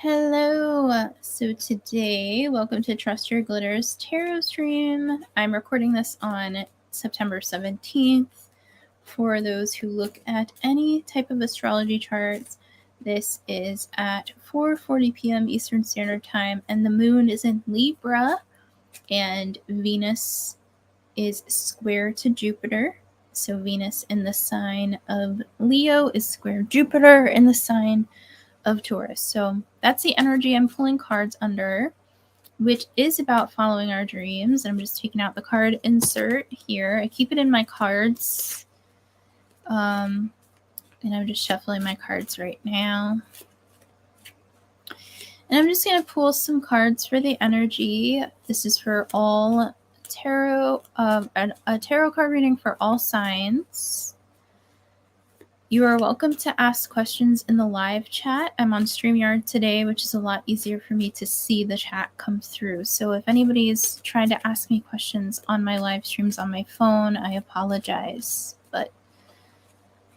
Hello. So today, welcome to Trust Your Glitter's tarot stream. I'm recording this on September 17th. For those who look at any type of astrology charts, this is at 4:40 p.m. Eastern Standard Time, and the moon is in Libra, and Venus is square to Jupiter. So Venus in the sign of Leo is square Jupiter in the sign of Taurus. So that's the energy I'm pulling cards under, which is about following our dreams. I'm just taking out the card insert here. I keep it in my cards. And I'm just shuffling my cards right now. And I'm just going to pull some cards for the energy. This is for all tarot, a tarot card reading for all signs. You are welcome to ask questions in the live chat. I'm on StreamYard today, which is a lot easier for me to see the chat come through. So if anybody's trying to ask me questions on my live streams on my phone, I apologize. But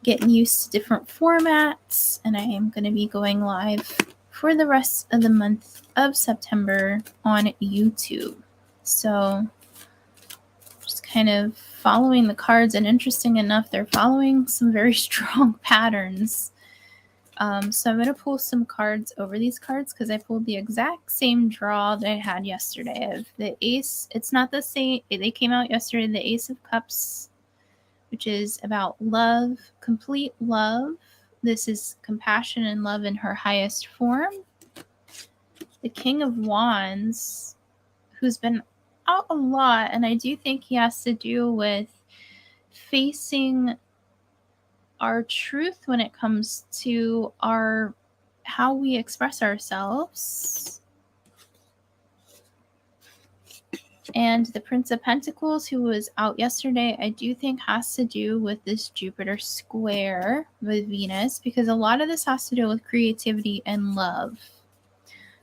getting used to different formats, and I am going to be going live for the rest of the month of September on YouTube. So just kind of following the cards, and interesting enough, they're following some very strong patterns. So I'm going to pull some cards over these cards because I pulled the exact same draw that I had yesterday of the Ace. It's not the same. They came out yesterday. The Ace of Cups, which is about love, complete love. This is compassion and love in her highest form. The King of Wands, who's been out a lot, and I do think he has to do with facing our truth when it comes to how we express ourselves. And the Prince of Pentacles, who was out yesterday, I do think has to do with this Jupiter square with Venus, because a lot of this has to do with creativity and love.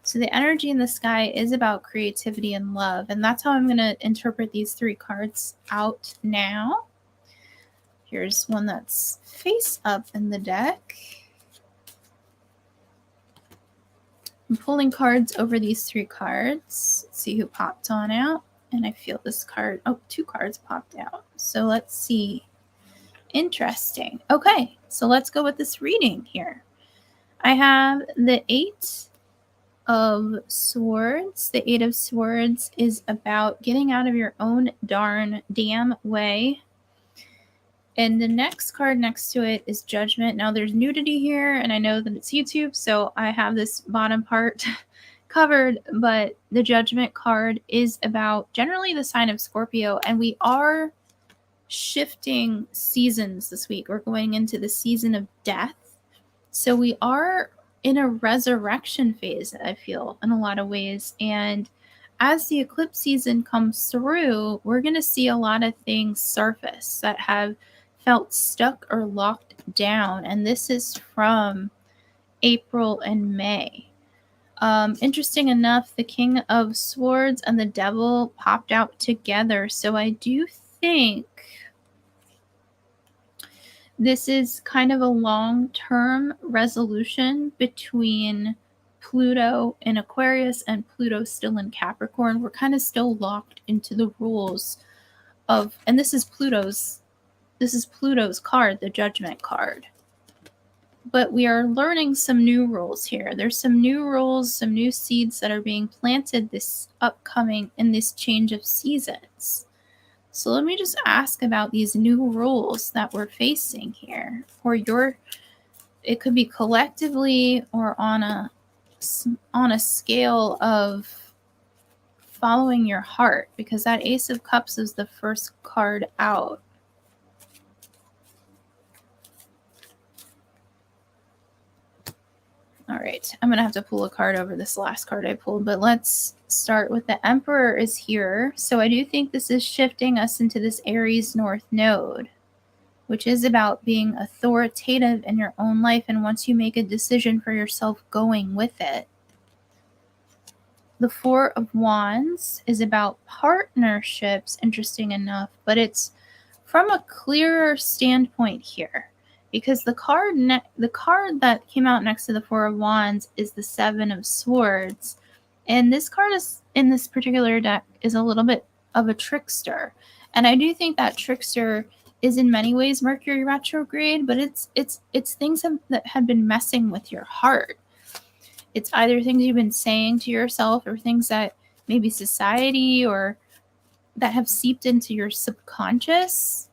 So the energy in the sky is about creativity and love. And that's how I'm going to interpret these three cards out now. Here's one that's face up in the deck. I'm pulling cards over these three cards. Let's see who popped on out. And I feel this card. Oh, two cards popped out. So let's see. Interesting. Okay, so let's go with this reading here. I have the Eight of Swords. The Eight of Swords is about getting out of your own damn way. And the next card next to it is Judgment. Now there's nudity here, and I know that it's YouTube, so I have this bottom part covered, but the Judgment card is about generally the sign of Scorpio, and we are shifting seasons this week. We're going into the season of death. So we are in a resurrection phase, I feel, in a lot of ways. And as the eclipse season comes through, we're going to see a lot of things surface that have felt stuck or locked down. And this is from April and May. Interesting enough, the King of Swords and the Devil popped out together. So I do think this is kind of a long-term resolution between Pluto in Aquarius and Pluto still in Capricorn. We're kind of still locked into the rules of, and this is Pluto's card, the Judgment card. But we are learning some new rules here. There's some new rules, some new seeds that are being planted this upcoming in this change of seasons. So let me just ask about these new rules that we're facing here. Or it could be collectively or on a scale of following your heart, because that Ace of Cups is the first card out. All right, I'm going to have to pull a card over this last card I pulled, but let's start with the Emperor is here. So I do think this is shifting us into this Aries North node, which is about being authoritative in your own life. And once you make a decision for yourself, going with it. The Four of Wands is about partnerships, interesting enough, but it's from a clearer standpoint here. because the card that came out next to the Four of Wands is the Seven of Swords. And this card is in this particular deck is a little bit of a trickster. And I do think that trickster is in many ways Mercury retrograde, but it's things that have been messing with your heart. It's either things you've been saying to yourself or things that maybe society or that have seeped into your subconscious.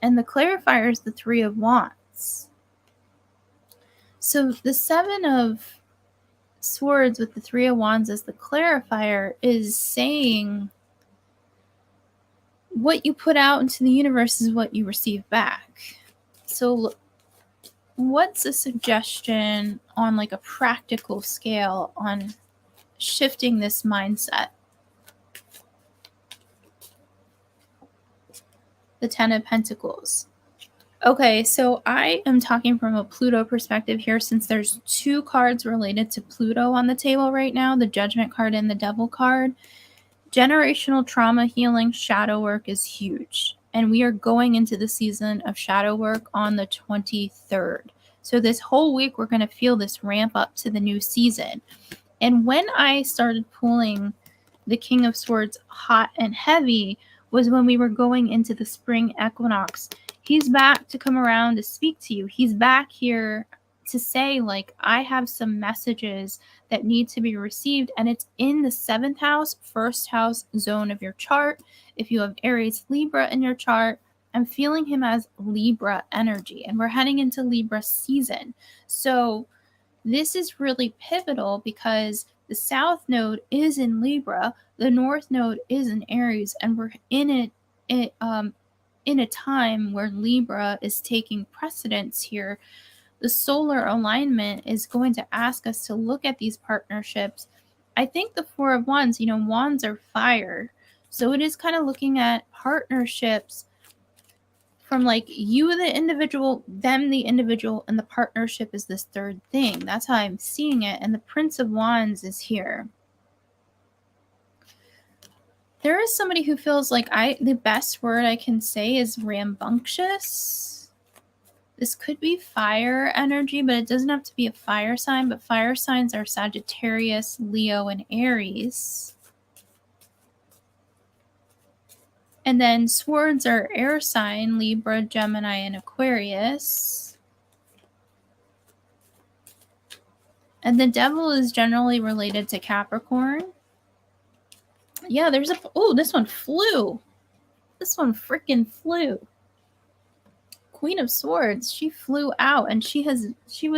And the clarifier is the Three of Wands. So the Seven of Swords with the Three of Wands as the clarifier is saying what you put out into the universe is what you receive back. So what's a suggestion on like a practical scale on shifting this mindset? The Ten of Pentacles. Okay, so I am talking from a Pluto perspective here since there's two cards related to Pluto on the table right now, the Judgment card and the Devil card. Generational trauma healing, shadow work is huge. And we are going into the season of shadow work on the 23rd. So this whole week, we're going to feel this ramp up to the new season. And when I started pulling the King of Swords hot and heavy was when we were going into the spring equinox. He's back to come around to speak to you. He's back here to say, like, I have some messages that need to be received, and it's in the 7th house, 1st house zone of your chart. If you have Aries, Libra in your chart, I'm feeling him as Libra energy, and we're heading into Libra season. So this is really pivotal because the South node is in Libra, the North node is in Aries, and we're in a time where Libra is taking precedence here. The solar alignment is going to ask us to look at these partnerships. I think the Four of Wands, wands are fire. So it is kind of looking at partnerships from like you, the individual, them, the individual, and the partnership is this third thing. That's how I'm seeing it. And the Prince of Wands is here. There is somebody who feels like the best word I can say is rambunctious. This could be fire energy, but it doesn't have to be a fire sign. But fire signs are Sagittarius, Leo, and Aries. And then swords are air sign, Libra, Gemini, and Aquarius. And the devil is generally related to Capricorn. Yeah, there's this one flew. This one freaking flew. Queen of Swords, she flew out, and she was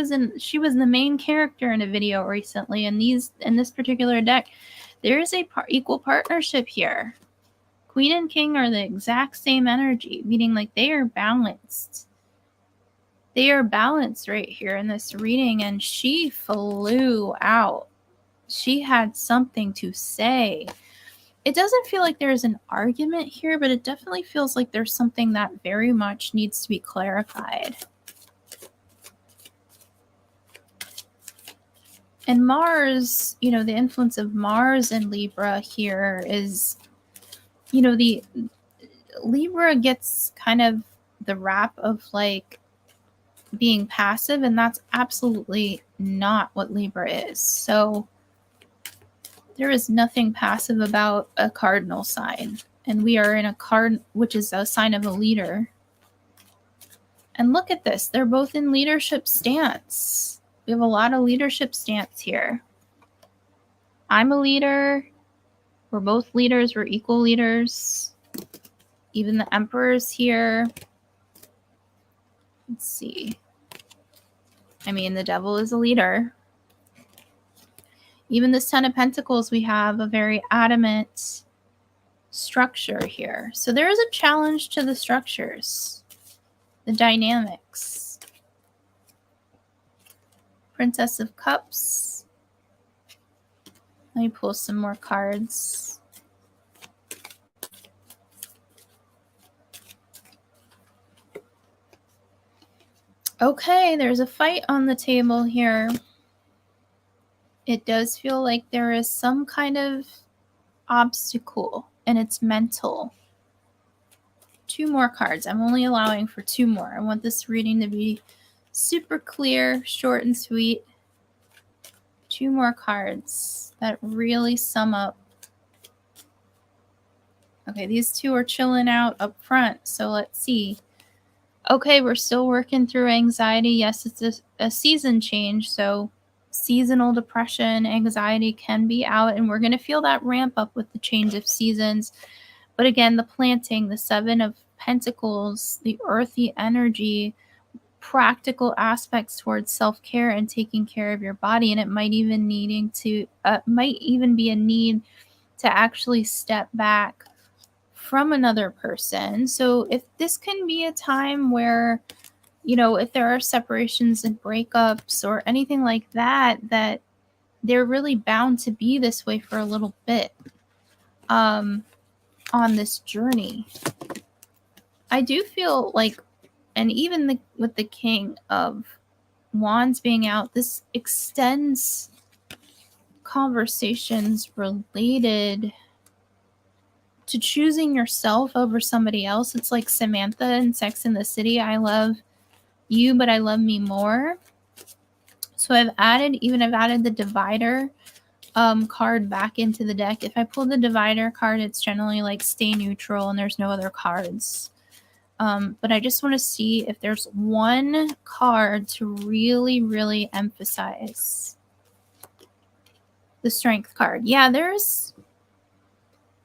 the main character in a video recently. In this particular deck, there is a equal partnership here. Queen and King are the exact same energy, meaning like they are balanced. They are balanced right here in this reading, and she flew out. She had something to say. It doesn't feel like there's an argument here, but it definitely feels like there's something that very much needs to be clarified. And Mars, the influence of Mars in Libra here is, the Libra gets kind of the rap of like being passive, and that's absolutely not what Libra is. So there is nothing passive about a cardinal sign. And we are in a card, which is a sign of a leader. And look at this. They're both in leadership stance. We have a lot of leadership stance here. I'm a leader. We're both leaders. We're equal leaders. Even the Emperor's here. Let's see. I mean, the devil is a leader. Even this Ten of Pentacles, we have a very adamant structure here. So there is a challenge to the structures, the dynamics. Princess of Cups. Let me pull some more cards. Okay, there's a fight on the table here. It does feel like there is some kind of obstacle, and it's mental. 2 more cards. I'm only allowing for 2 more. I want this reading to be super clear, short and sweet. 2 more cards that really sum up. Okay, these 2 are chilling out up front, so let's see. Okay, we're still working through anxiety. Yes, it's a season change, so seasonal depression, anxiety can be out, and we're going to feel that ramp up with the change of seasons. But again, the planting, the 7 of Pentacles, the earthy energy, practical aspects towards self-care and taking care of your body, and it might even might even be a need to actually step back from another person. So if this can be a time where, if there are separations and breakups or anything like that, that they're really bound to be this way for a little bit on this journey. I do feel like, and even with the King of Wands being out, this extends conversations related to choosing yourself over somebody else. It's like Samantha in Sex and the City. I love you, but I love me more. So I've added the divider card back into the deck. If I pull the divider card, it's generally like stay neutral and there's no other cards. But I just want to see if there's one card to really, really emphasize. The Strength card. Yeah, there's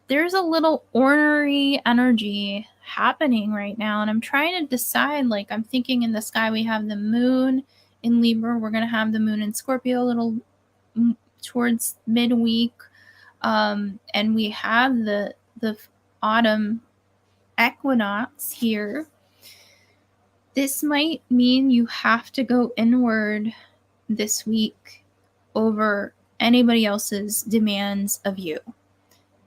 a little ornery energy happening right now, and I'm trying to decide, like, I'm thinking in the sky we have the moon in Libra. We're going to have the moon in Scorpio a little towards midweek, and we have the autumn equinox here. This might mean you have to go inward this week over anybody else's demands of you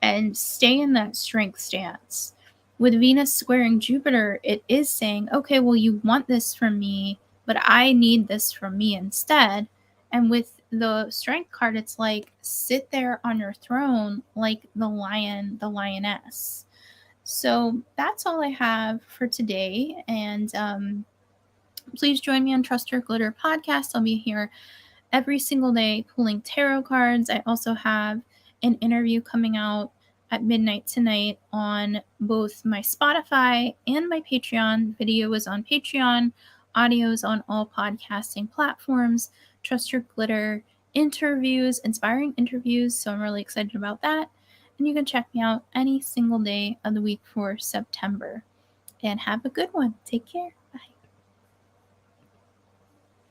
and stay in that strength stance. With Venus squaring Jupiter, it is saying, okay, well, you want this from me, but I need this from me instead. And with the Strength card, it's like, sit there on your throne like the lion, the lioness. So that's all I have for today. And please join me on Trust Your Glitter podcast. I'll be here every single day pulling tarot cards. I also have an interview coming out at midnight tonight on both my Spotify and my Patreon. Video is on Patreon, audio is on all podcasting platforms. Trust Your Glitter interviews, inspiring interviews. So I'm really excited about that. And you can check me out any single day of the week for September. And have a good one. Take care.